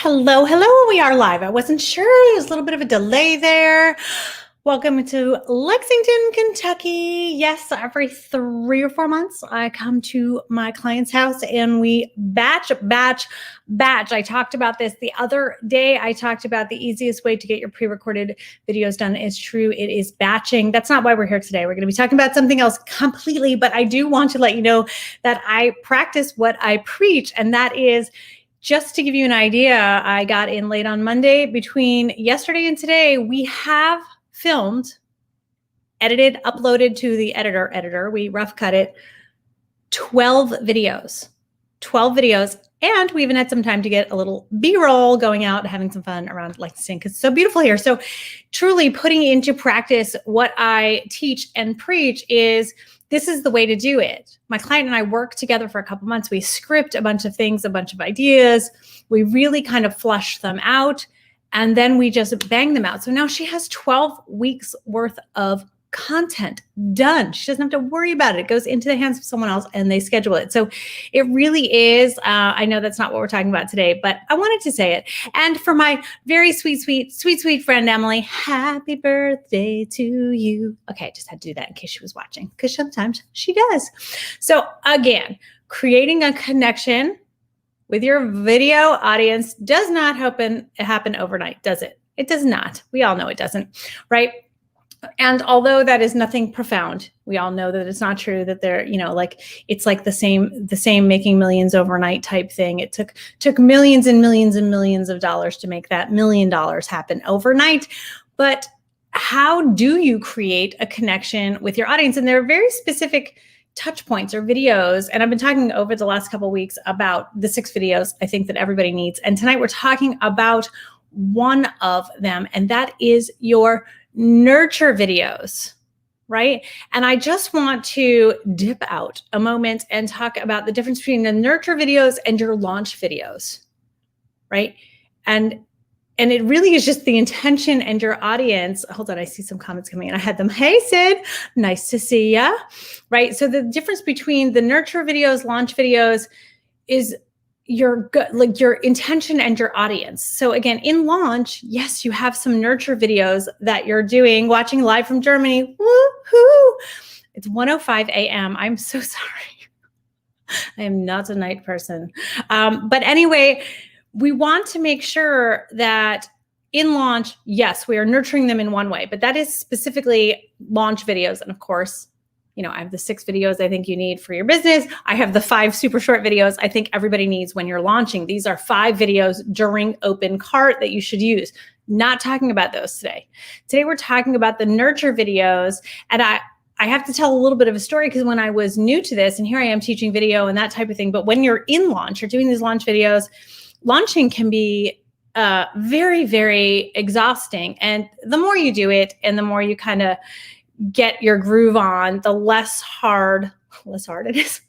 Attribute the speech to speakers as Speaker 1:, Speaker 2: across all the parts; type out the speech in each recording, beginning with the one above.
Speaker 1: Hello, hello. We are live. I wasn't sure. There's a little bit of a delay there. Welcome to Lexington, Kentucky. Yes, every 3 or 4 months, I come to my client's house and we batch. I talked about this the other day. I talked about the easiest way to get your pre-recorded videos done. It's true. It is batching. That's not why we're here today. We're going to be talking about something else completely, but I do want to let you know that I practice what I preach, and that is just to give you an idea. I got in late on Monday. Between yesterday and today, we have filmed, edited, uploaded to the editor. We rough cut it, 12 videos. And we even had some time to get a little B-roll going out, having some fun around Lexington because it's so beautiful here. So truly putting into practice what I teach and preach this is the way to do it. My client and I work together for a couple months. We script a bunch of things, a bunch of ideas. We really kind of flush them out, and then we just bang them out. So now she has 12 weeks worth of content done. She doesn't have to worry about it. It goes into the hands of someone else and they schedule it. So it really is, I know that's not what we're talking about today, but I wanted to say it. And for my very sweet friend, Emily, happy birthday to you. Okay, I just had to do that in case she was watching, because sometimes she does. So again, creating a connection with your video audience does not happen overnight, does it? It does not. We all know it doesn't, right? And although that is nothing profound, we all know that it's not true, that they're, it's like the same making millions overnight type thing. It took millions and millions and millions of dollars to make that $1 million happen overnight. But how do you create a connection with your audience? And there are very specific touch points or videos. And I've been talking over the last couple of weeks about the 6 videos I think that everybody needs. And tonight we're talking about one of them, and that is your nurture videos, right? And I just want to dip out a moment and talk about the difference between the nurture videos and your launch videos, right? And it really is just the intention and your audience. Hold on, I see some comments coming in. I had them. Hey, Sid, nice to see ya, right? So the difference between the nurture videos, launch videos is your intention and your audience. So again, in launch, yes, you have some nurture videos that you're doing, watching live from Germany. Woohoo! It's 1:05 a.m. I'm so sorry. I am not a night person. But anyway, we want to make sure that in launch, yes, we are nurturing them in one way, but that is specifically launch videos. And of course, I have the 6 videos I think you need for your business. I have the 5 super short videos I think everybody needs when you're launching. These are 5 videos during open cart that you should use. Not talking about those today. Today we're talking about the nurture videos. And I have to tell a little bit of a story, because when I was new to this, and here I am teaching video and that type of thing, but when you're in launch, you're doing these launch videos, launching can be very, very exhausting. And the more you do it and the more you kind of get your groove on, the less hard it is.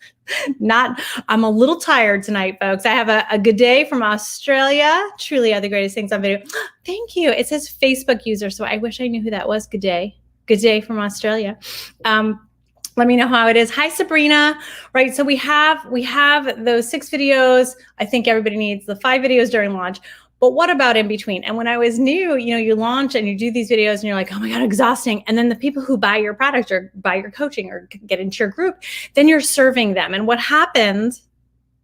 Speaker 1: I'm a little tired tonight, folks. I have a good day from Australia. Truly are the greatest things on video. Thank you. It says Facebook user, so I wish I knew who that was. Good day from Australia. Let me know how it is. Hi, Sabrina. Right. So we have those 6 videos. I think everybody needs the 5 videos during launch. But what about in between? And when I was new, you launch and you do these videos and you're like, oh my God, exhausting. And then the people who buy your product or buy your coaching or get into your group, then you're serving them. And what happened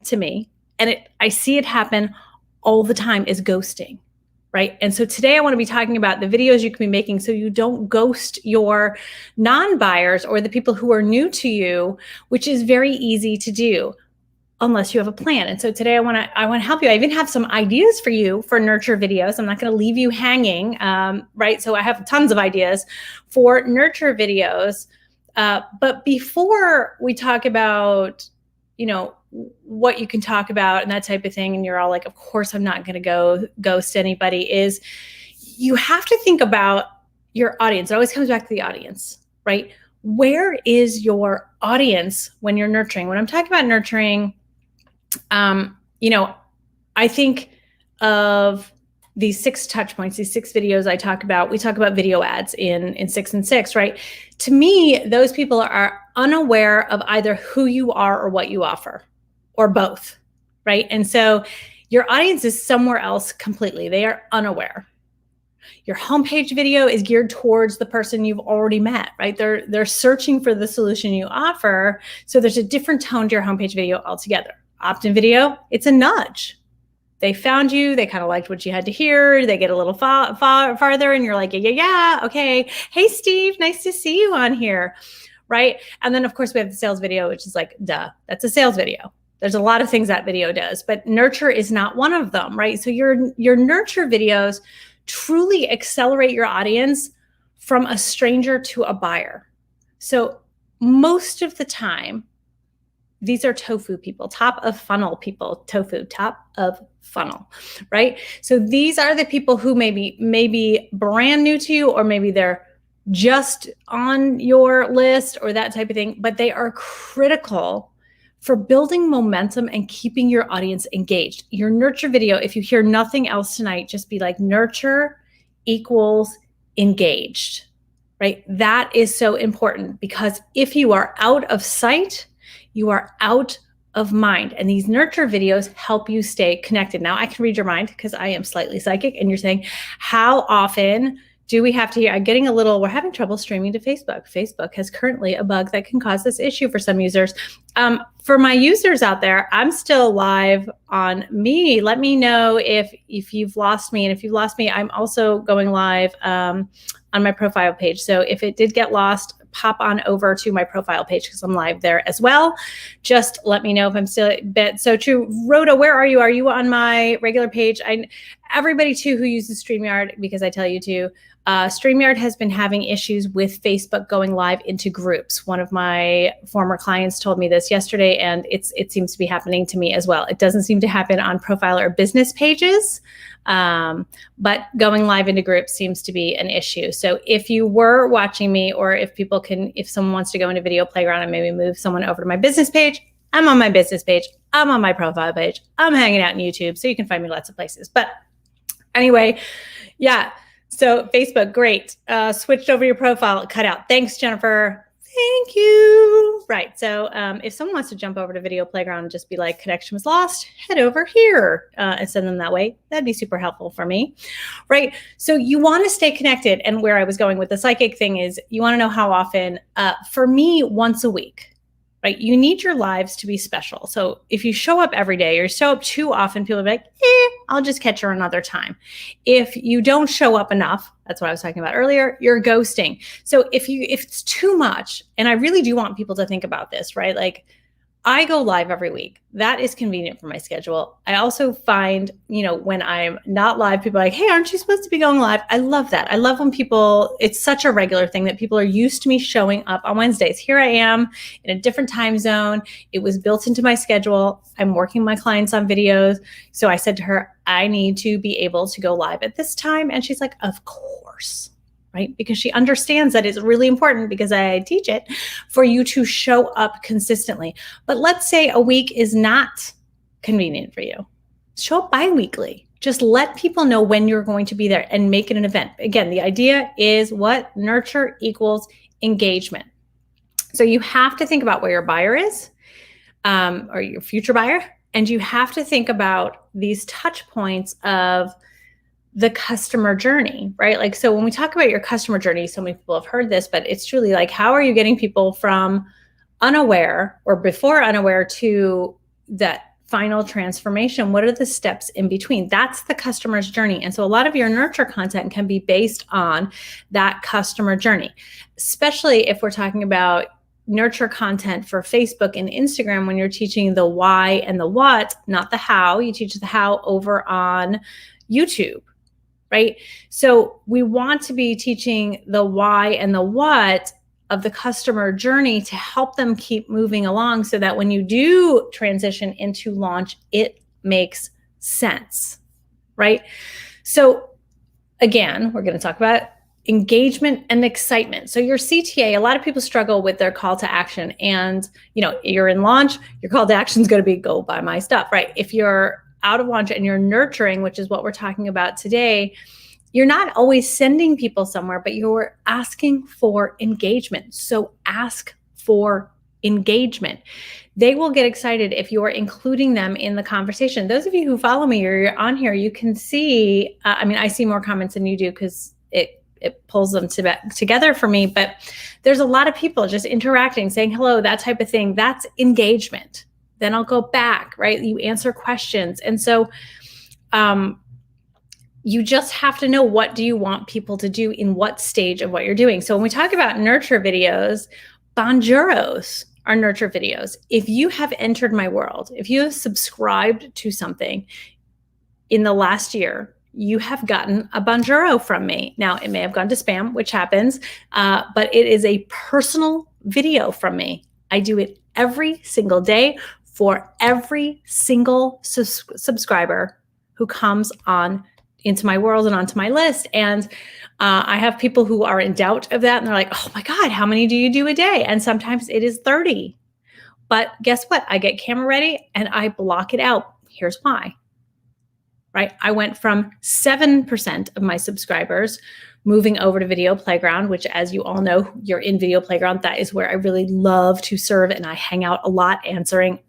Speaker 1: to me, and I see it happen all the time, is ghosting, right? And so today I want to be talking about the videos you can be making so you don't ghost your non-buyers or the people who are new to you, which is very easy to do, unless you have a plan. And so today I want to help you. I even have some ideas for you for nurture videos. I'm not going to leave you hanging, right? So I have tons of ideas for nurture videos. But before we talk about, what you can talk about and that type of thing, and you're all like, of course I'm not going to go ghost anybody, is you have to think about your audience. It always comes back to the audience, right? Where is your audience when you're nurturing? When I'm talking about nurturing, I think of these 6 touch points, these 6 videos I talk about. We talk about video ads in 6 and 6, right? To me, those people are unaware of either who you are or what you offer, or both, right? And so Your audience is somewhere else completely. They are unaware. Your homepage video is geared towards the person you've already met, right? They're searching for the solution you offer. So there's a different tone to your homepage video altogether. Opt-in video, it's a nudge. They found you, they kind of liked what you had to hear, they get a little farther and you're like, yeah, okay. Hey, Steve, nice to see you on here, right? And then of course we have the sales video, which is like, duh, that's a sales video. There's a lot of things that video does, but nurture is not one of them, right? So your nurture videos truly accelerate your audience from a stranger to a buyer. So most of the time, these are tofu people, top of funnel people, tofu, top of funnel, right? So these are the people who maybe brand new to you, or maybe they're just on your list or that type of thing, but they are critical for building momentum and keeping your audience engaged. Your nurture video, if you hear nothing else tonight, just be like, nurture equals engaged, right? That is so important, because if you are out of sight, you are out of mind. And these nurture videos help you stay connected. Now I can read your mind because I am slightly psychic, and you're saying, how often do we have to hear? I'm getting we're having trouble streaming to Facebook. Facebook has currently a bug that can cause this issue for some users. For my users out there, I'm still live on me. Let me know if you've lost me. And if you've lost me, I'm also going live on my profile page. So if it did get lost, pop on over to my profile page because I'm live there as well. Just let me know if I'm still so true. Rhoda, where are you? Are you on my regular page? Everybody too who uses StreamYard, because I tell you to, StreamYard has been having issues with Facebook going live into groups. One of my former clients told me this yesterday, and it seems to be happening to me as well. It doesn't seem to happen on profile or business pages, but going live into groups seems to be an issue. So if you were watching me, or if someone wants to go into Video Playground and maybe move someone over to my business page, I'm on my business page, I'm on my profile page, I'm hanging out on YouTube, so you can find me lots of places. But anyway, yeah. So Facebook, great. Switched over your profile, cut out. Thanks, Jennifer. Thank you. Right. So if someone wants to jump over to Video Playground and just be like, connection was lost, head over here and send them that way. That'd be super helpful for me. Right. So you want to stay connected. And where I was going with the psychic thing is, you want to know how often. For me, once a week. Right? You need your lives to be special. So if you show up every day or show up too often, people will be like, I'll just catch her another time. If you don't show up enough, that's what I was talking about earlier, you're ghosting. So if it's too much, and I really do want people to think about this, right? Like, I go live every week. That is convenient for my schedule. I also find, when I'm not live, people are like, hey, aren't you supposed to be going live? I love that. I love when it's such a regular thing that people are used to me showing up on Wednesdays. Here I am in a different time zone. It was built into my schedule. I'm working my clients on videos. So I said to her, I need to be able to go live at this time. And she's like, of course. Right? Because she understands that it's really important, because I teach it, for you to show up consistently. But let's say a week is not convenient for you. Show up bi-weekly. Just let people know when you're going to be there and make it an event. Again, the idea is what? Nurture equals engagement. So you have to think about where your buyer is, or your future buyer, and you have to think about these touch points of the customer journey, right? Like, so when we talk about your customer journey, so many people have heard this, but it's truly like, how are you getting people from unaware or before unaware to that final transformation? What are the steps in between? That's the customer's journey. And so a lot of your nurture content can be based on that customer journey, especially if we're talking about nurture content for Facebook and Instagram, when you're teaching the why and the what, not the how. You teach the how over on YouTube. Right? So we want to be teaching the why and the what of the customer journey to help them keep moving along, so that when you do transition into launch, it makes sense. Right? So again, we're going to talk about engagement and excitement. So your CTA, a lot of people struggle with their call to action, and you're in launch, your call to action is going to be go buy my stuff, right? If you're out of launch and you're nurturing, which is what we're talking about today, you're not always sending people somewhere, but you're asking for engagement. So ask for engagement. They will get excited if you're including them in the conversation. Those of you who follow me or you're on here, you can see, I see more comments than you do because it pulls them together for me, but there's a lot of people just interacting, saying hello, that type of thing. That's engagement. Then I'll go back, right? You answer questions. And so you just have to know, what do you want people to do in what stage of what you're doing? So when we talk about nurture videos, Bonjuros are nurture videos. If you have entered my world, if you have subscribed to something in the last year, you have gotten a Bonjoro from me. Now, it may have gone to spam, which happens, but it is a personal video from me. I do it every single day for every single subscriber who comes on into my world and onto my list. And I have people who are in doubt of that. And they're like, oh my God, how many do you do a day? And sometimes it is 30. But guess what? I get camera ready and I block it out. Here's why. Right? I went from 7% of my subscribers moving over to Video Playground, which, as you all know, you're in Video Playground. That is where I really love to serve. And I hang out a lot answering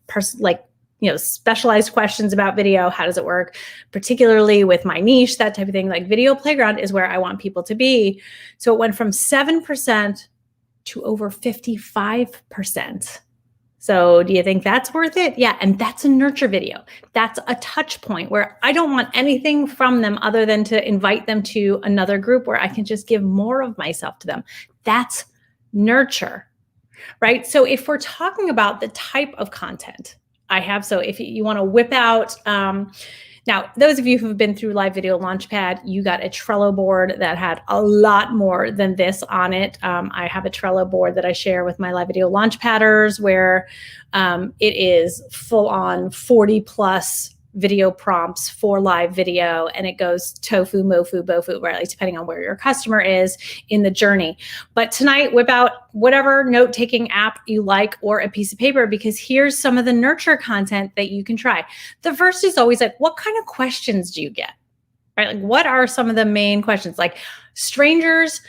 Speaker 1: specialized questions about video. How does it work? Particularly with my niche, that type of thing. Like, Video Playground is where I want people to be. So it went from 7% to over 55%. So do you think that's worth it? Yeah. And that's a nurture video. That's a touch point where I don't want anything from them other than to invite them to another group where I can just give more of myself to them. That's nurture, right? So if we're talking about the type of content I have, so if you want to whip out, now, those of you who've been through Live Video Launchpad, you got a Trello board that had a lot more than this on it. I have a Trello board that I share with my Live Video Launchpadders where it is full on 40 plus video prompts for live video, and it goes tofu, mofu, bofu, right? Depending on where your customer is in the journey. But tonight, whip out whatever note-taking app you like or a piece of paper, because here's some of the nurture content that you can try. The first is always like, what kind of questions do you get? Right? Like, what are some of the main questions? Like strangers,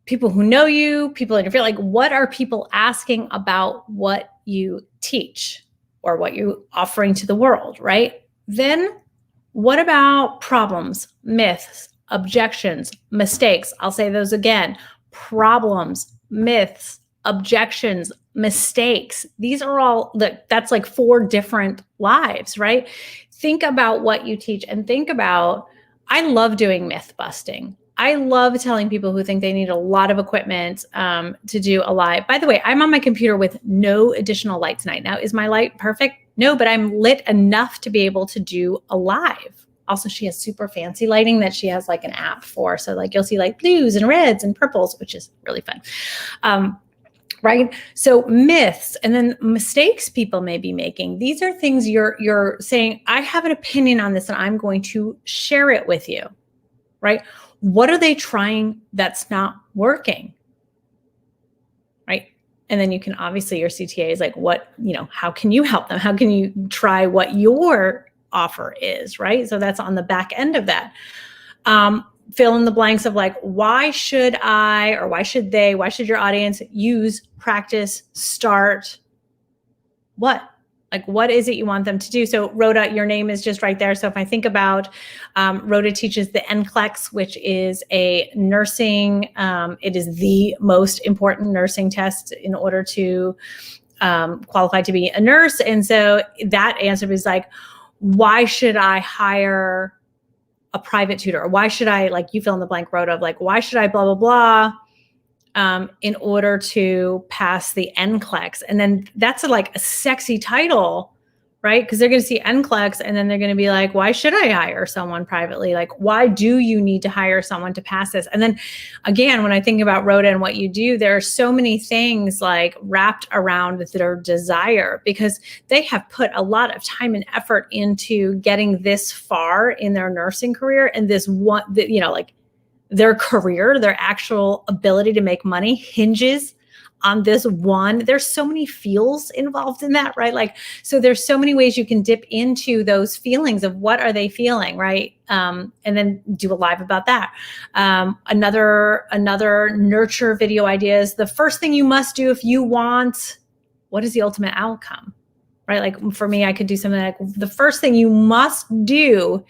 Speaker 1: people who know you, people in your field, like what are people asking about what you teach or what you're offering to the world, right? Then what about problems, myths, objections, mistakes? I'll say those again. Problems, myths, objections, mistakes. These are all, that's like 4 different lives, right? Think about what you teach and think about, I love doing myth busting. I love telling people who think they need a lot of equipment to do a live. By the way, I'm on my computer with no additional light tonight. Now, is my light perfect? No, but I'm lit enough to be able to do a live. Also, she has super fancy lighting that she has like an app for. So like you'll see like blues and reds and purples, which is really fun. Right? So myths and then mistakes people may be making. These are things you're saying, I have an opinion on this and I'm going to share it with you, right? What are they trying that's not working? Right? And then you can obviously, your CTA is like, how can you help them? How can you try what your offer is, right? So that's on the back end of that. Fill in the blanks of like, why should I, or why should they, why should your audience use, practice, start, what? Like, what is it you want them to do? So Rhoda, your name is just right there. So if I think about, Rhoda teaches the NCLEX, which is a nursing, it is the most important nursing test in order to qualify to be a nurse. And so that answer is like, why should I hire a private tutor? Or why should I, like you fill in the blank, Rhoda, of like, why should I blah, blah, blah, in order to pass the NCLEX? And then that's like a sexy title, right? Because they're going to see NCLEX and then they're going to be like, why should I hire someone privately? Like, why do you need to hire someone to pass this? And then again, when I think about Rhoda and what you do, there are so many things like wrapped around their desire, because they have put a lot of time and effort into getting this far in their nursing career, and this one, like their career, their actual ability to make money hinges on this one. There's so many feels involved in that, right? Like, so there's so many ways you can dip into those feelings of what are they feeling, right? And then do a live about that. Another nurture video idea is the first thing you must do if you want what is the ultimate outcome, right? Like for me, I could do something like the first thing you must do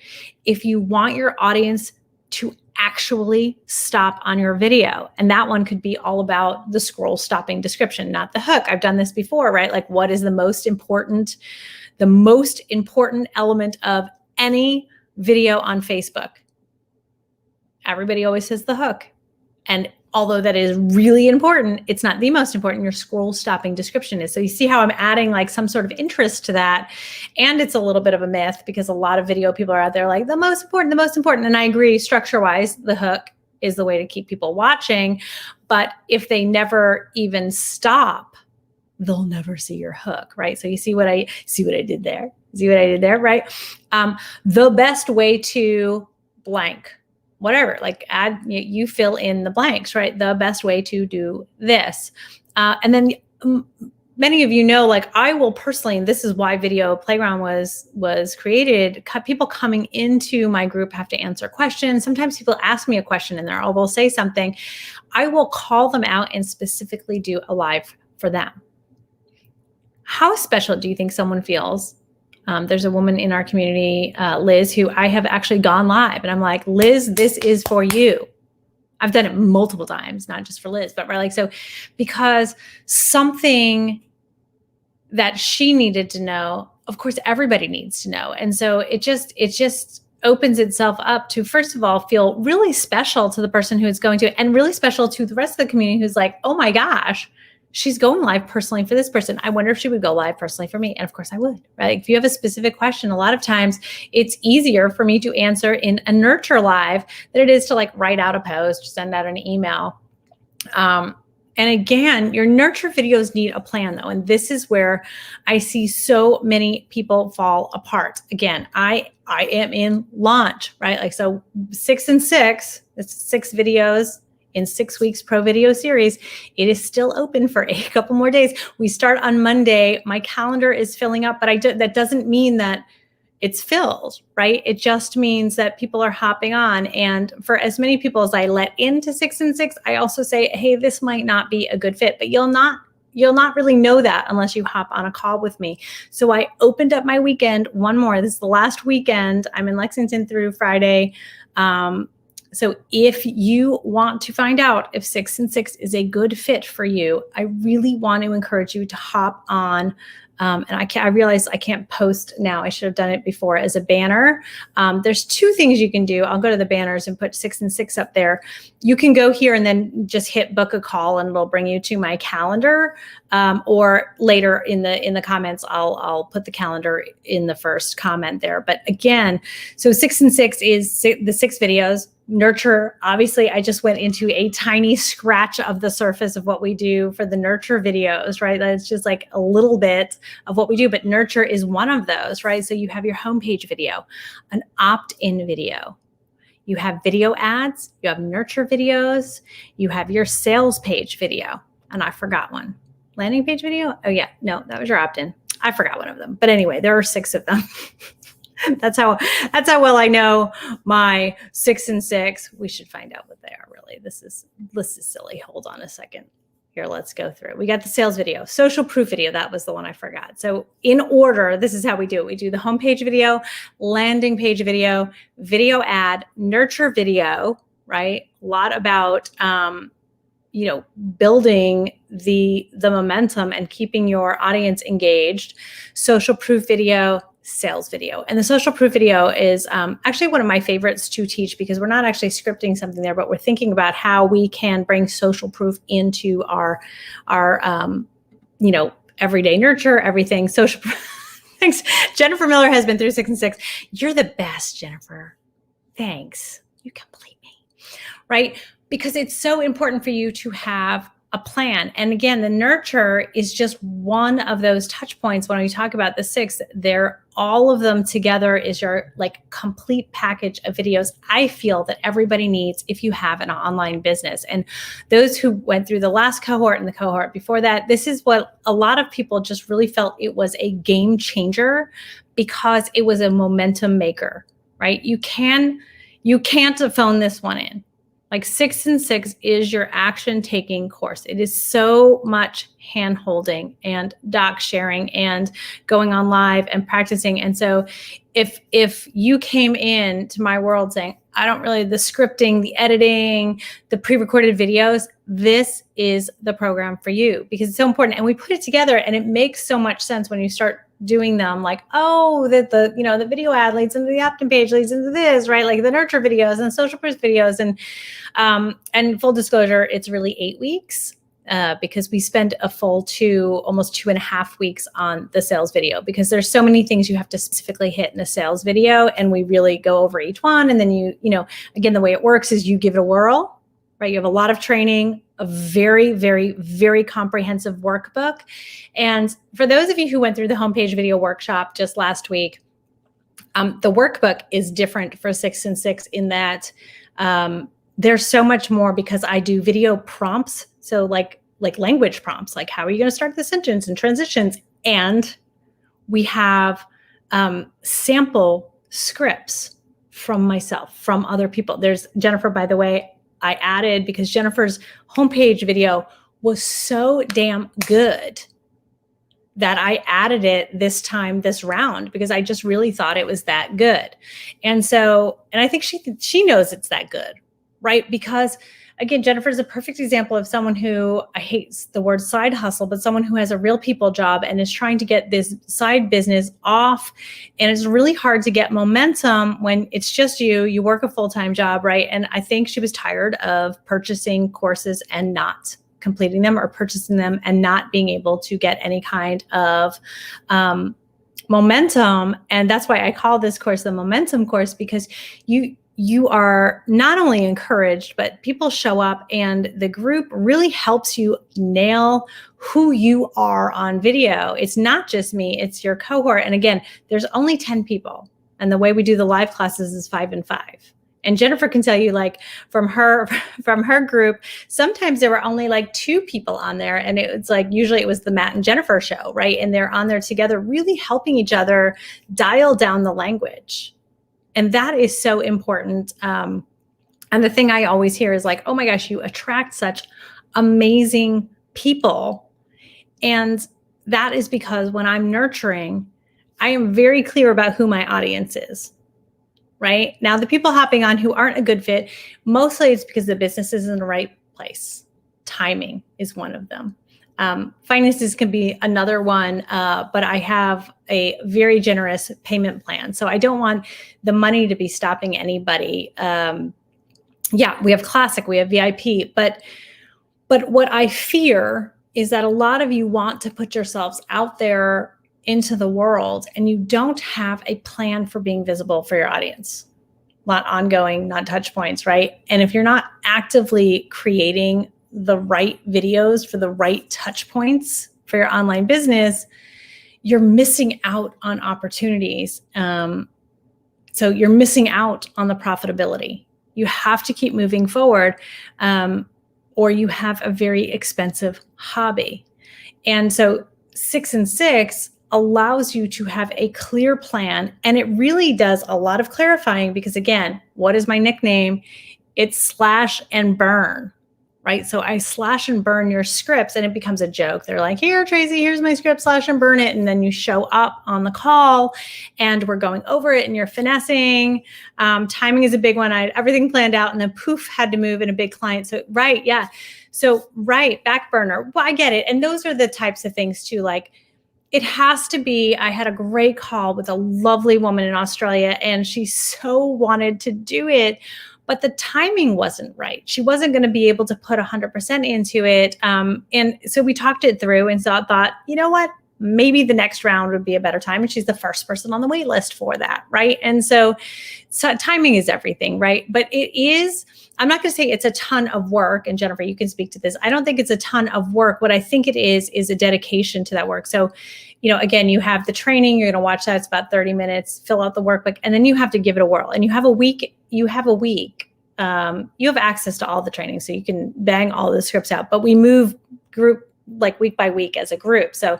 Speaker 1: if you want your audience to actually stop on your video. And that one could be all about the scroll stopping description, not the hook. I've done this before, right? Like what is the most important element of any video on Facebook? Everybody always says the hook. And although that is really important, it's not the most important. Your scroll stopping description is. So you see how I'm adding like some sort of interest to that. And it's a little bit of a myth because a lot of video people are out there like the most important. And I agree, structure wise, the hook is the way to keep people watching. But if they never even stop, they'll never see your hook, right? So you see what I did there? See what I did there, right? The best way to blank, whatever, like add, you fill in the blanks, right? The best way to do this. And then many of you know, like I will personally, and this is why Video Playground was created, people coming into my group have to answer questions. Sometimes people ask me a question in there, or they'll say something. I will call them out and specifically do a live for them. How special do you think someone feels? There's a woman in our community, Liz, who I have actually gone live, and I'm like, Liz, this is for you. I've done it multiple times, not just for Liz, but like, so because something that she needed to know, of course, everybody needs to know. And so it just opens itself up to, first of all, feel really special to the person who is going to, and really special to the rest of the community who's like, oh my gosh, she's going live personally for this person. I wonder if she would go live personally for me. And of course I would, right? If you have a specific question, a lot of times it's easier for me to answer in a nurture live than it is to like write out a post, send out an email. And again, your nurture videos need a plan though. And this is where I see so many people fall apart. Again, I am in launch, right? Like, so 6 and 6, it's 6 videos in 6 weeks pro video series. It is still open for a couple more days. We start on Monday. My calendar is filling up, but that doesn't mean that it's filled, right? It just means that people are hopping on. And for as many people as I let into 6 and 6, I also say, hey, this might not be a good fit, but you'll not really know that unless you hop on a call with me. So I opened up my weekend one more. This is the last weekend. I'm in Lexington through Friday. So if you want to find out if 6 and 6 is a good fit for you, I really want to encourage you to hop on. And I realize I can't post now. I should have done it before as a banner. There's 2 things you can do. I'll go to the banners and put 6 and 6 up there. You can go here and then just hit book a call and it'll bring you to my calendar. Or later in the comments, I'll put the calendar in the first comment there. But again, so 6 and 6 is the 6 videos. Nurture, obviously, I just went into a tiny scratch of the surface of what we do for the nurture videos, right? That's just like a little bit of what we do, but nurture is one of those, right? So you have your homepage video, an opt-in video. You have video ads, you have nurture videos, you have your sales page video, and I forgot one. Landing page video? Oh yeah, no, that was your opt-in. I forgot one of them. But anyway, there are 6 of them. That's how well I know my 6 and 6. We should find out what they are really. This is silly. Hold on a second. Here, let's go through. We got the sales video, social proof video. That was the one I forgot. So in order, this is how we do it. We do the homepage video, landing page video, video ad, nurture video, right? A lot about building the momentum and keeping your audience engaged, social proof video, sales video. And the social proof video is actually one of my favorites to teach because we're not actually scripting something there, but we're thinking about how we can bring social proof into our everyday nurture, everything. Social proof. Thanks. Jennifer Miller has been through 6 and 6. You're the best, Jennifer. Thanks. You complete me, right? Because it's so important for you to have a plan. And again, the nurture is just one of those touch points. When we talk about the 6, all of them together is your like complete package of videos I feel that everybody needs if you have an online business. And those who went through the last cohort and the cohort before that, this is what a lot of people just really felt it was a game changer because it was a momentum maker, right? You can't phone this one in. Like 6 and 6 is your action taking course. It is so much hand holding and doc sharing and going on live and practicing. And so if you came in to my world saying, I don't really, the scripting, the editing, the pre-recorded videos, this is the program for you because it's so important. And we put it together and it makes so much sense when you start doing them, like, oh, that the video ad leads into the opt-in page, leads into this, right? Like the nurture videos and social proof videos. And full disclosure, it's really 8 weeks because we spend a full almost 2.5 weeks on the sales video because there's so many things you have to specifically hit in a sales video. And we really go over each one. And then again, the way it works is you give it a whirl, right? You have a lot of training, a very, very, very comprehensive workbook. And for those of you who went through the homepage video workshop just last week, the workbook is different for 6 and 6 in that there's so much more because I do video prompts. So like language prompts, like how are you going to start the sentence and transitions? And we have sample scripts from myself, from other people. There's Jennifer, by the way, I added because Jennifer's homepage video was so damn good that I added it this round because I just really thought it was that good. And I think she knows it's that good, right? Because again, Jennifer's a perfect example of someone who, I hate the word side hustle, but someone who has a real people job and is trying to get this side business off. And it's really hard to get momentum when it's just you work a full-time job, right? And I think she was tired of purchasing courses and not completing them, or purchasing them and not being able to get any kind of momentum. And that's why I call this course the momentum course, because you are not only encouraged, but people show up and the group really helps you nail who you are on video. It's not just me, it's your cohort. And again, there's only 10 people. And the way we do the live classes is 5 and 5. And Jennifer can tell you, like from her group, sometimes there were only like 2 people on there. And it's like, usually it was the Matt and Jennifer show, right? And they're on there together, really helping each other dial down the language. And that is so important. And the thing I always hear is like, oh my gosh, you attract such amazing people. And that is because when I'm nurturing, I am very clear about who my audience is. Right? Now, the people hopping on who aren't a good fit, mostly it's because the business is in the right place. Timing is one of them. Finances can be another one, but I have a very generous payment plan. So I don't want the money to be stopping anybody. Yeah, we have classic, we have VIP, but what I fear is that a lot of you want to put yourselves out there into the world and you don't have a plan for being visible for your audience. Not ongoing, not touch points, right? And if you're not actively creating the right videos for the right touch points for your online business, you're missing out on opportunities. So you're missing out on the profitability. You have to keep moving forward, or you have a very expensive hobby. And so 6 and 6 allows you to have a clear plan. And it really does a lot of clarifying because, again, what is my nickname? It's slash and burn, right? So I slash and burn your scripts and it becomes a joke. They're like, here, Tracy, here's my script, slash and burn it. And then you show up on the call and we're going over it and you're finessing. Timing is a big one. I had everything planned out and then poof, had to move in a big client. So, right, yeah. So, right, back burner. Well, I get it. And those are the types of things too, like, it has to be, I had a great call with a lovely woman in Australia and she so wanted to do it, but the timing wasn't right. She wasn't going to be able to put 100% into it. And so we talked it through and so I thought, you know what, maybe the next round would be a better time. And she's the first person on the wait list for that, right? And so timing is everything, right? But it is, I'm not going to say it's a ton of work. And Jennifer, you can speak to this. I don't think it's a ton of work. What I think it is a dedication to that work. So, again, you have the training, you're going to watch that. It's about 30 minutes, fill out the workbook, and then you have to give it a whirl. And you have a week, you have access to all the training. So you can bang all the scripts out, but we move group like week by week as a group. So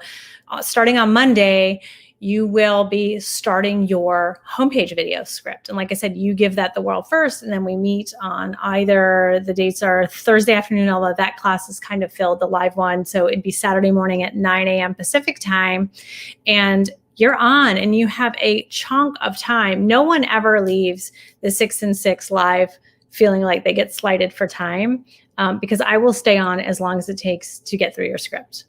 Speaker 1: starting on Monday, you will be starting your homepage video script. And like I said, you give that the world first, and then we meet on either the dates are Thursday afternoon, although that class is kind of filled, the live one. So it'd be Saturday morning at 9 a.m. Pacific time. And you're on and you have a chunk of time. No one ever leaves the 6 and 6 live feeling like they get slighted for time, because I will stay on as long as it takes to get through your script.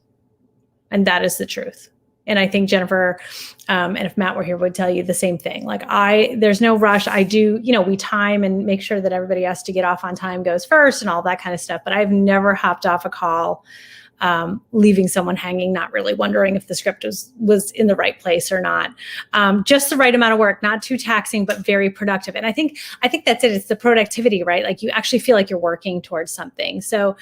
Speaker 1: And that is the truth. And I think Jennifer, and if Matt were here, would tell you the same thing. Like there's no rush. I do, we time and make sure that everybody has to get off on time goes first and all that kind of stuff. But I've never hopped off a call leaving someone hanging, not really wondering if the script was in the right place or not. Just the right amount of work, not too taxing, but very productive. And I think that's it. It's the productivity, right? Like you actually feel like you're working towards something. So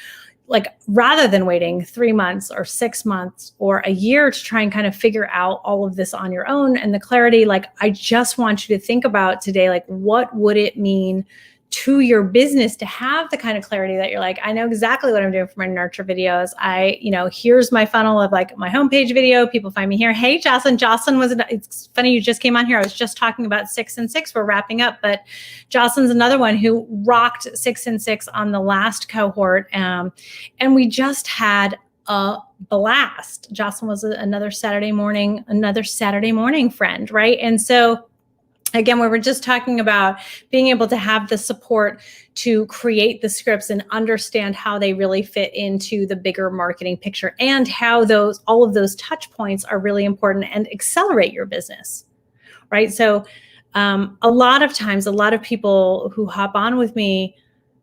Speaker 1: like rather than waiting 3 months or 6 months or a year to try and kind of figure out all of this on your own and the clarity, like I just want you to think about today, like what would it mean to your business to have the kind of clarity that you're like, I know exactly what I'm doing for my nurture videos. Here's my funnel of like my homepage video. People find me here. Hey, Jocelyn. It's funny you just came on here. I was just talking about 6 and 6. We're wrapping up, but Jocelyn's another one who rocked 6 and 6 on the last cohort. And we just had a blast. Jocelyn was another Saturday morning friend, right? And so again, we were just talking about being able to have the support to create the scripts and understand how they really fit into the bigger marketing picture and how all of those touch points are really important and accelerate your business, right? So a lot of times, a lot of people who hop on with me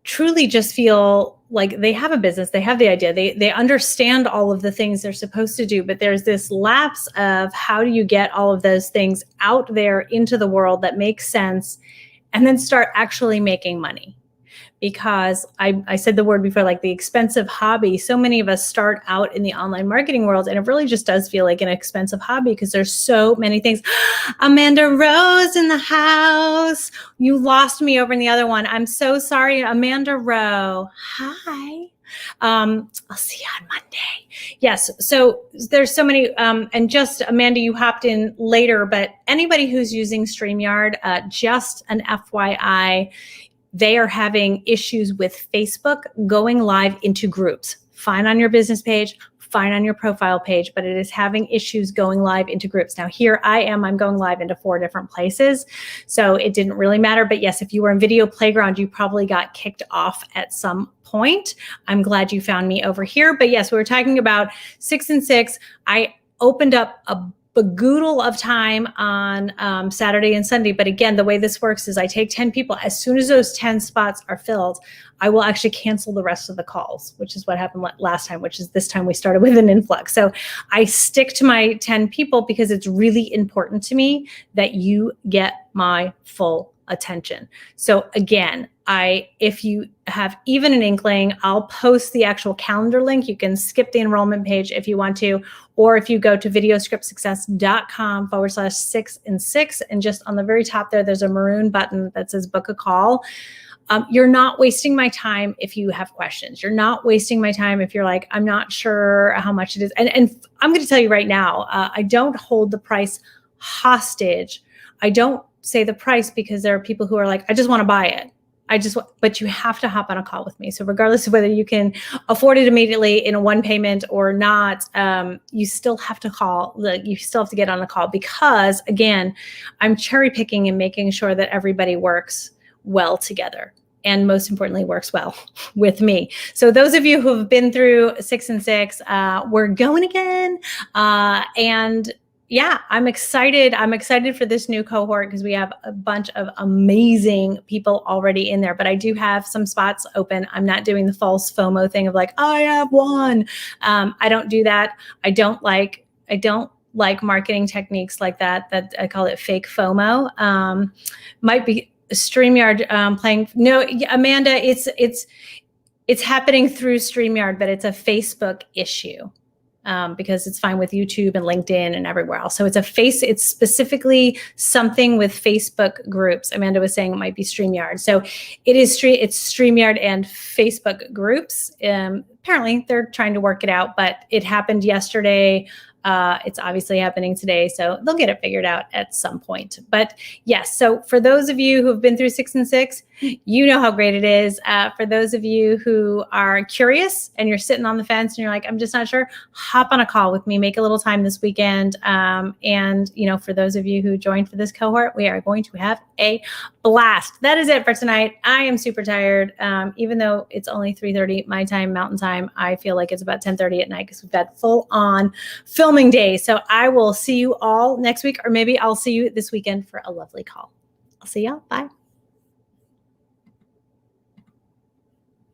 Speaker 1: truly just feel like they have a business, they have the idea, they understand all of the things they're supposed to do, but there's this lapse of how do you get all of those things out there into the world that makes sense and then start actually making money. Because I said the word before, like the expensive hobby. So many of us start out in the online marketing world and it really just does feel like an expensive hobby because there's so many things. Amanda Rose in the house. You lost me over in the other one. I'm so sorry, Amanda Rowe. Hi. I'll see you on Monday. Yes. So there's so many, and just Amanda, you hopped in later, but anybody who's using StreamYard, just an FYI, they are having issues with Facebook going live into groups. Fine on your business page, fine on your profile page, but it is having issues going live into groups. Now here I'm going live into 4 different places. So it didn't really matter. But yes, if you were in Video Playground, you probably got kicked off at some point. I'm glad you found me over here. But yes, we were talking about 6 and 6. I opened up a bagoodle of time on Saturday and Sunday. But again, the way this works is I take 10 people. As soon as those 10 spots are filled, I will actually cancel the rest of the calls, which is what happened last time, which is this time we started with an influx. So I stick to my 10 people because it's really important to me that you get my full attention. So again, if you have even an inkling, I'll post the actual calendar link. You can skip the enrollment page if you want to, or if you go to videoscriptsuccess.com/6 and 6, and just on the very top there, there's a maroon button that says book a call. You're not wasting my time if you have questions. You're not wasting my time if you're like, I'm not sure how much it is. And I'm going to tell you right now, I don't hold the price hostage. I don't say the price because there are people who are like, I just want to buy it. But you have to hop on a call with me. So regardless of whether you can afford it immediately in a one payment or not, you still have to call. You still have to get on a call because, again, I'm cherry picking and making sure that everybody works well together. And most importantly, works well with me. So those of you who have been through 6 and 6, we're going again. And yeah, I'm excited. I'm excited for this new cohort because we have a bunch of amazing people already in there, but I do have some spots open. I'm not doing the false FOMO thing of like, I have one. I don't do that. I don't like marketing techniques like that I call it fake FOMO. Might be StreamYard playing. No, Amanda, it's happening through StreamYard, but it's a Facebook issue. Because it's fine with YouTube and LinkedIn and everywhere else. So it's specifically something with Facebook groups. Amanda was saying it might be StreamYard. So it's StreamYard and Facebook groups. Apparently they're trying to work it out, but it happened yesterday. It's obviously happening today, so they'll get it figured out at some point. But yes, so for those of you who have been through 6 and 6, you know how great it is. For those of you who are curious and you're sitting on the fence and you're like, I'm just not sure, hop on a call with me, make a little time this weekend. And, you know, for those of you who joined for this cohort, we are going to have a blast. That is it for tonight. I am super tired. Even though it's only 3:30 my time, Mountain Time, I feel like it's about 10:30 at night because we've had full on filming day. So I will see you all next week, or maybe I'll see you this weekend for a lovely call. I'll see y'all. Bye.